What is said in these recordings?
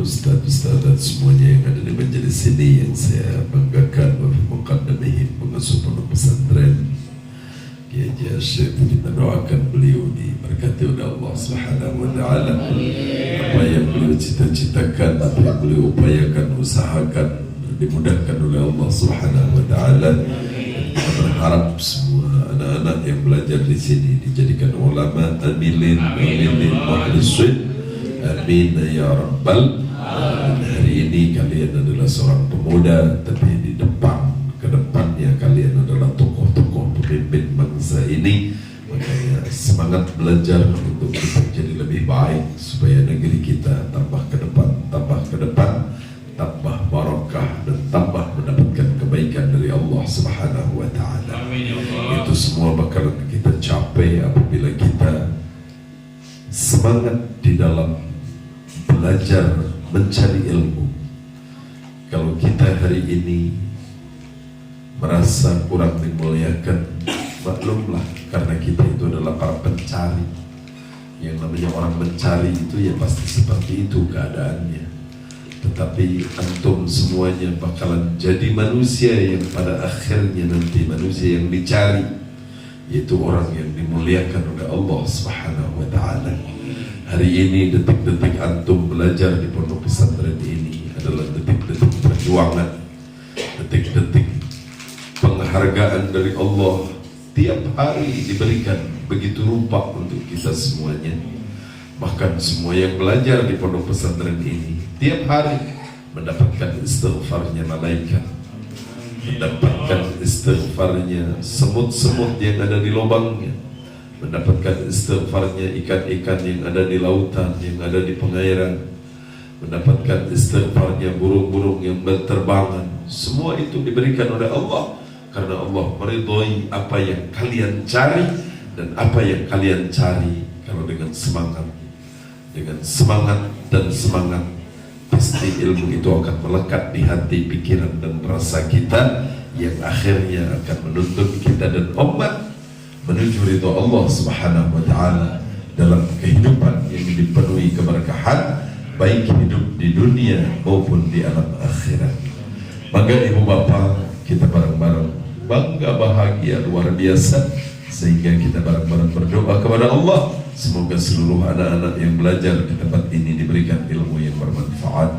Ustaz-ustazat semuanya yang ada di majelis ini yang saya banggakan wa fi muqaddamihim pengasuh pondok pesantren Kiai Syekh, kita doakan beliau diberkati oleh Allah Subhanahu wa taala. Apa yang beliau cita-citakan, apa yang beliau upayakan, usahakan dimudahkan oleh Allah Subhanahu wa taala. Kita berharap semua anak-anak yang belajar di sini dijadikan ulama amilin mukhlisin. Amin ya rabbal alamin. Hari ini kalian adalah seorang pemuda, tapi di kedepannya kalian adalah tokoh-tokoh pemimpin bangsa ini. Makanya semangat belajar untuk kita jadi lebih baik, supaya negeri kita tambah ke depan, tambah barakah dan tambah mendapatkan kebaikan dari Allah Subhanahu wa taala. Itu semua bakalan kita capai apabila kita semangat di dalam belajar mencari ilmu. Kalau kita hari ini merasa kurang dimuliakan, maklumlah, karena kita itu adalah para pencari. Yang namanya orang mencari itu ya pasti seperti itu keadaannya. Tetapi antum semuanya bakalan jadi manusia yang pada akhirnya nanti manusia yang dicari, yaitu orang yang dimuliakan oleh Allah Subhanahu wa taala. Hari ini detik-detik antum belajar di pondok pesantren ini adalah detik-detik perjuangan, detik-detik penghargaan dari Allah. Tiap hari diberikan begitu rupa untuk kita semuanya. Bahkan semua yang belajar di pondok pesantren ini tiap hari mendapatkan istighfarnya malaikat, mendapatkan istighfarnya semut-semut yang ada di lubangnya, mendapatkan istighfarnya ikan-ikan yang ada di lautan, yang ada di pengairan, mendapatkan istighfarnya burung-burung yang berterbangan. Semua itu diberikan oleh Allah, karena Allah meridhai apa yang kalian cari. Dan apa yang kalian cari, kalau dengan semangat dan semangat, pasti ilmu itu akan melekat di hati, pikiran dan rasa kita, yang akhirnya akan menuntut kita dan umat menuju ridha Allah Subhanahu wa taala dalam kehidupan yang dipenuhi keberkahan, baik hidup di dunia maupun di alam akhirat. Maka ibu bapak, kita bareng-bareng bangga, bahagia luar biasa, sehingga kita bareng-bareng berdoa kepada Allah, semoga seluruh anak-anak yang belajar di tempat ini diberikan ilmu yang bermanfaat.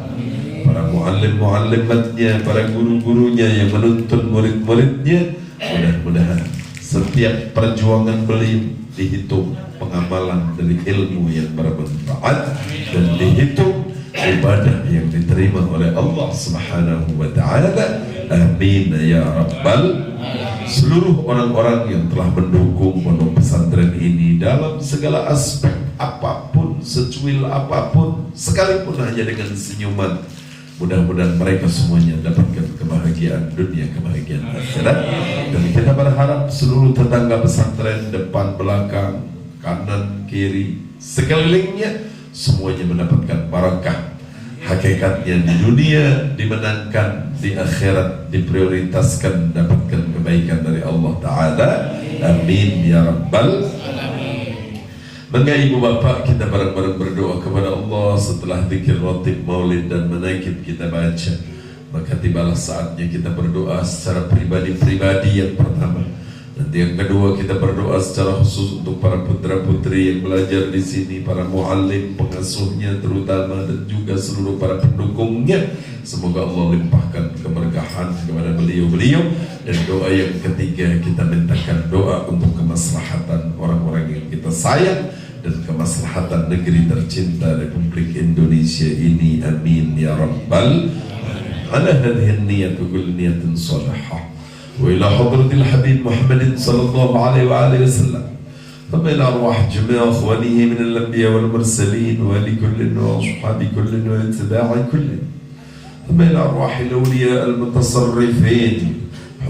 Para muallim-muallimatnya, para guru-gurunya yang menuntun murid-muridnya, mudah-mudahan setiap perjuangan beliau dihitung pengamalan dari ilmu yang bermanfaat, dan dihitung ibadah yang diterima oleh Allah Subhanahu wa taala. Amin ya rabbal. Seluruh orang-orang yang telah mendukung pondok pesantren ini dalam segala aspek, apapun, secuil apapun, sekalipun hanya dengan senyuman, mudah-mudahan mereka semuanya dapatkan kebahagiaan dunia, kebahagiaan akhirat. Dan kita berharap seluruh tetangga pesantren, depan, belakang, kanan, kiri, sekelilingnya, semuanya mendapatkan barakah. Hakikatnya di dunia dimenangkan, di akhirat diprioritaskan, dapatkan kebaikan dari Allah Ta'ala. Amin ya rabbal alamin. Maka ibu bapak, kita bareng-bareng berdoa kepada Allah setelah zikir ratib, maulid dan manaqib kita baca. Maka tibalah saatnya kita berdoa secara pribadi-pribadi yang pertama. Nanti yang kedua kita berdoa secara khusus untuk para putra-putri yang belajar di sini, para muallim, pengasuhnya terutama, dan juga seluruh para pendukungnya. Semoga Allah limpahkan keberkahan kepada beliau-beliau. Dan doa yang ketiga, kita mintakan doa untuk kemaslahatan orang-orang yang kita sayang dan kemaslahatan negeri tercinta Republik Indonesia ini. Amin ya rabbal alamin. Ala hadhihi an-niyatu kullu niyatin salihah. وإلى حضرة الحبيب محمد صلى الله عليه وآله وسلم، ثم إلى أرواح جميع أخوانه من الأنبياء والمرسلين ولكل وأصحاب كل واتباع كل، ثم إلى أرواح الأولياء المتصرفين،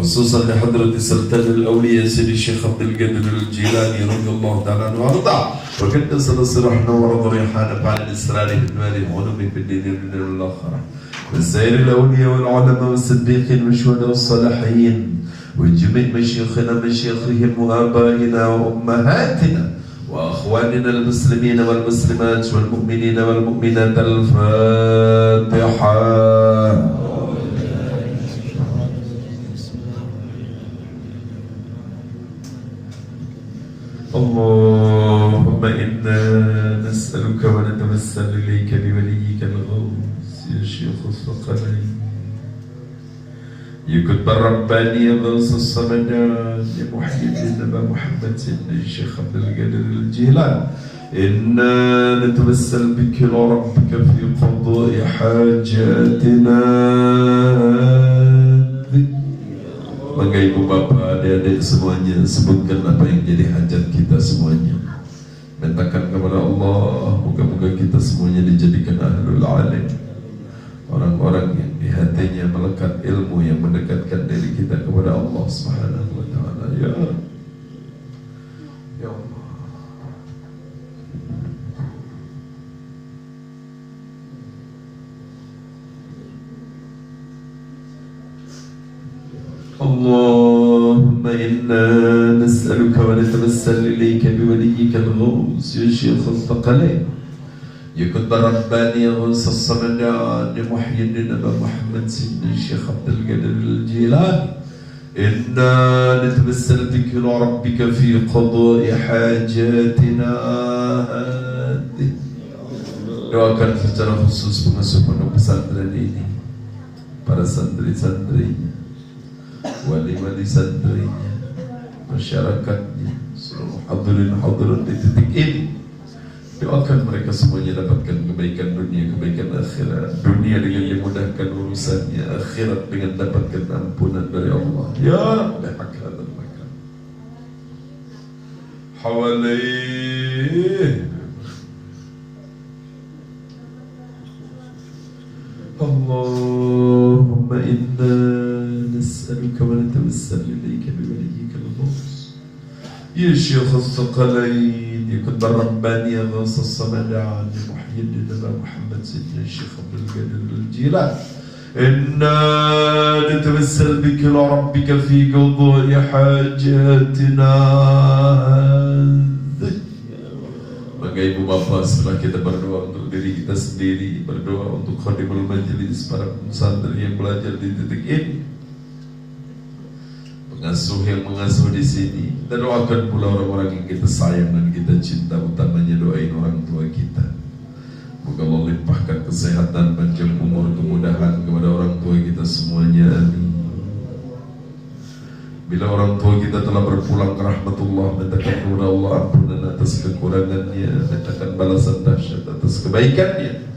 خصوصا لحضرة سلطان الأولياء سيدي الشيخ عبد القادر الجيلاني رضي الله تعالى عنه وأرضاه، وكدس نصرحنا ورضى ريحان بعد الإسرار بالنار العلوم بالدين والدنيا والآخرة، وسائر الأولياء والعلماء والصديقين والشهداء والصالحين، وجميع مشيخنا مشيخهم وآبائنا وأمهاتنا وأخواننا المسلمين والمسلمات والمؤمنين والمؤمنات. الفاتحة. اللهم إنا نسألك ونتوسل إليك بوليك الغوث يا شيخ الثقلين يا قطب الرباني يا غوث الصمدان يا محيي الدين أبا محمد سيدنا الشيخ عبد القادر الجيلاني. إنا نتوسل بك إلى ربك في قضاء حاجاتنا. Maka ibu bapak, adik-adik semuanya, sebutkan apa yang jadi hajat kita semuanya. Mintakan kepada Allah, moga-moga kita semuanya dijadikan ahlul alim, orang-orang yang di hatinya melekat ilmu yang mendekatkan diri kita kepada Allah Subhanahu wa ta'ala. Ya Allah. اللهم إنا نسألك ونتوسل إليك بوليك الغوث يا شيخ الثقلين يا قطب الرباني يا غوث الصمدان يا محيي الدين أبا محمد سيدنا الشيخ عبد القادر الجيلاني. إنا نتوسل بك إلى ربك في قضاء حاجاتنا هذه. Doakan secara khusus pengasuh pondok pesantren ini, para santri-santrinya, wali-wali santrinya, masyarakatnya, seluruh hadirin-hadirat di titik ini. Doakan mereka semuanya dapatkan kebaikan dunia, kebaikan akhirat. Dunia dengan dimudahkan urusannya, akhirat dengan dapatkan ampunan dari Allah. Ya Rabbi hakal dan makam hawalaih. Allahumma inna نسألك ونتوسل إليك بوليك الغوث يا شيخ الثقلين يا قطب الرباني يا غوث الصمدان يا محيي الدين أبا محمد سيدنا الشيخ عبد القادر الجيلاني. إنا نتوسل بك إلى ربك في قضاء حاجاتنا. Maka ibu bapak, setelah kita berdoa untuk diri kita sendiri, berdoa untuk khadimul majlis, para santri yang belajar di titik ini, pengasuh yang mengasuh di sini, dan doakan pula orang-orang yang kita sayang dan kita cinta, utamanya doain orang tua kita. Moga Allah limpahkan kesehatan, panjang umur, kemudahan kepada orang tua kita semuanya. Amin. Bila orang tua kita telah berpulang ke rahmatullah, mintakan kepada Allah ampunan atas kekurangannya, mintakan balasan dahsyat atas kebaikannya,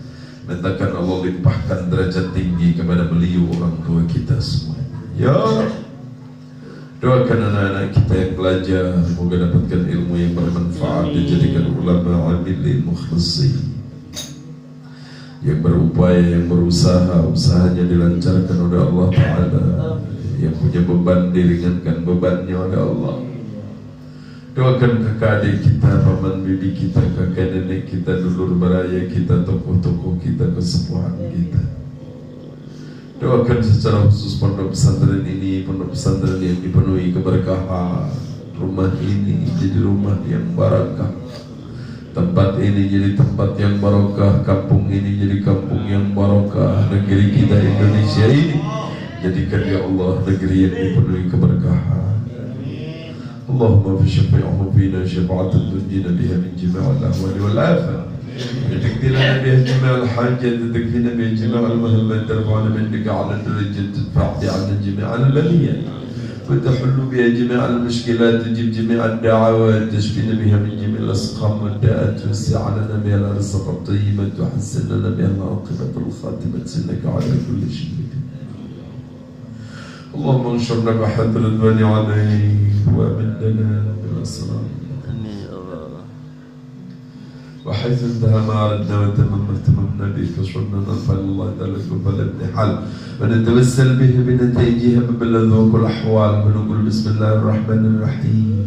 mintakan Allah limpahkan derajat tinggi kepada beliau orang tua kita semuanya. Ya Rabbi. Doakan anak-anak kita yang belajar, semoga dapatkan ilmu yang bermanfaat, dijadikan ulama amilin mukhlisin, yang berupaya, yang berusaha, usahanya dilancarkan oleh Allah Ta'ala, yang punya beban diringankan bebannya oleh Allah. Doakan kakak adik kita, paman bibi kita, kakak nenek kita, dulur baraya kita, tokoh-tokoh kita, kesepuhan kita. Doakan secara khusus pondok pesantren ini, pondok pesantren yang dipenuhi keberkahan. Rumah ini jadi rumah yang barakah, tempat ini jadi tempat yang barakah, kampung ini jadi kampung yang barakah, negeri kita Indonesia ini jadikan ya Allah negeri yang dipenuhi keberkahan. Allahumma fi syafi'uhu fina syafa'atan tunjina biha min jima'al ahwali wal afat, تكفينا بها جميع الحاجات، تكفينا بها جميع المهمات، ترفعنا منك على الدرجة، تدفع عنا جميع البليات، وتحل بها جميع المشكلات، تجيب جميع الدعوات، تشفينا بها من جميع الأسقام والداءات، توسع لنا بها الأرزاق الطيبة، تحسن لنا بها العاقبة الخاتمة، إنك على كل شيء قدير. اللهم انشرنا بحد الرضوان عليك، وأمن لنا بالأسرار، وحيث انتهى ما أردنا وتمم اهتممنا به كشرنا نرفع الله ذلك فالابتحال، ونتوسل به بنتائجها ببلذوق الأحوال، ونقول بسم الله الرحمن الرحيم.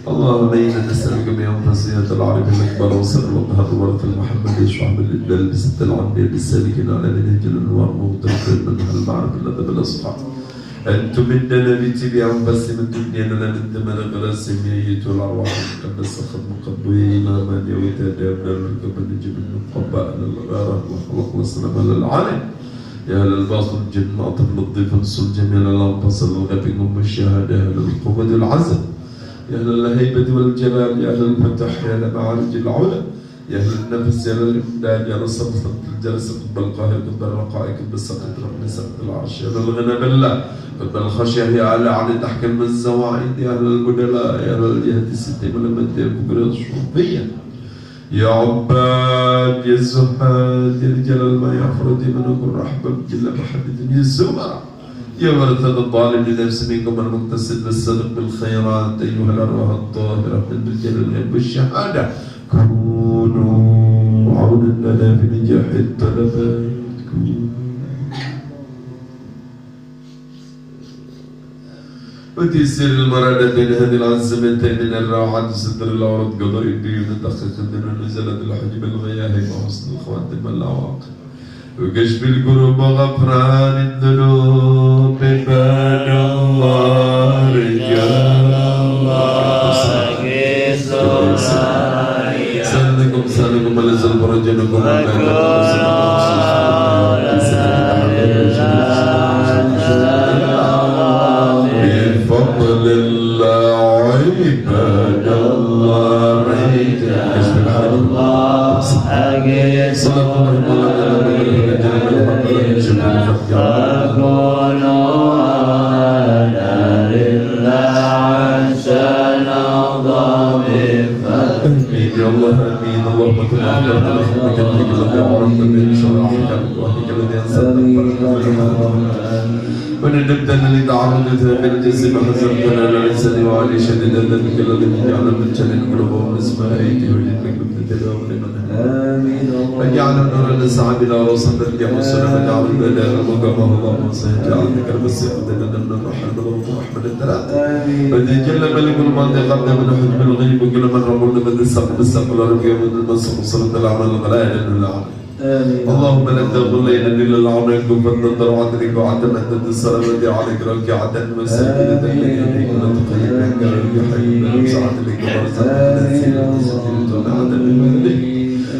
اللهم إنا نسألك بيوم نصيحة العرب الأكبر وسر وقهر ورث المحمد يشرح بالإبدال بست العنبياء بالسالكين على منهج الأنوار وتوفيق منها المعرفة الذي بالأصحاب، أن تمدنا بتبع بس من الدنيا لنا ندم الغراس ميت والأرواح المقدسة خد مقبوينا من يوتادى من الركب نجيب القباء للغارة وخلق وسلم للعالم يا للباطل الجن أطب للضيف انصر جميل الأنفس الغبي أم الشهادة يا للقوة العزم يا للهيبة والجلال يا للفتح يا لمعارج العلا يا للنفس يا للإمداد يا للصفصف الجلسة قبل القاهر قبل الرقائق قبل السقط رب سقط العرش يا للغنى بالله قبل الخشية يا على عن تحكم الزواعد يا للبدلاء يا للجهة الستين ولمدة بقرى الشوفية يا عباد يا الزهاد يا رجال ما يفرد من أقول رحبا جل محمد يا الزمرة يا ورثة الظالم لنفس منكم المقتصد بالصدق بالخيرات أيها الأرواح الطاهرة من بالجلال الغيب والشهادة كونوا عونا لنا في نجاح الطلبات وتيسير المرادة بين هذه العزمتين من الراحة ستر العرض قدر الدين دقيق من نزلت الحجب الغياهي وحسن الخواتم العواقب وكشف القلوب وغفران الذنوب بان الله رجال الله سألكم ولزل فرجنكم بفضل الله عباد الله كشف الله صلاة يا الله امين اللهم كن احضرت لخدمك الذي الذي عرفت به شرعك وحدك الذي انزلت وندمت الذي تعرضت بالجسم حزنتنا للسن وعلي شديد ذنبك الذي جعل من جنن قلوبهم اسماء ايدي وجدك مبتدئ لمن فجعل النور لسعى بلا وصدر يا مسلم فجعل البدار مقامه اللهم سيجعل ذكر بسيط لنا من الرحمن والرحمن الثلاثه وتجلى ملك المنطقه من حجب الغيب وكل من رمض من السقف والرفيع من المسق صلاه الاعمال الغلاء لله اللهم لا تغفر لنا الا العون كفر ضرعتك وعدم انت السلامة عليك ركعة وسجدة اليك ونتقي بك الحي من سعة لك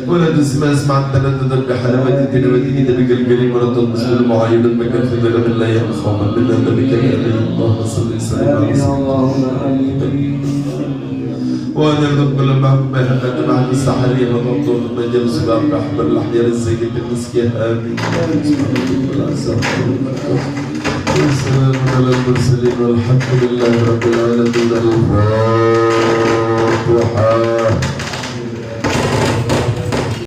ولا تسمع اسمع تلذذا بحلاوة تلاوته نبيك الكريم ولا تلبس بالمعاينة بك في ظلم لا يخاف منا نبيك الكريم اللهم صل وسلم على سيدنا وأن يرزق كل محبوب هدى معك السحرية وضبط المجال سباب أحبر الأحياء الزيت المسكين آمين والسلام على المرسلين والحمد لله رب العالمين الفاتحة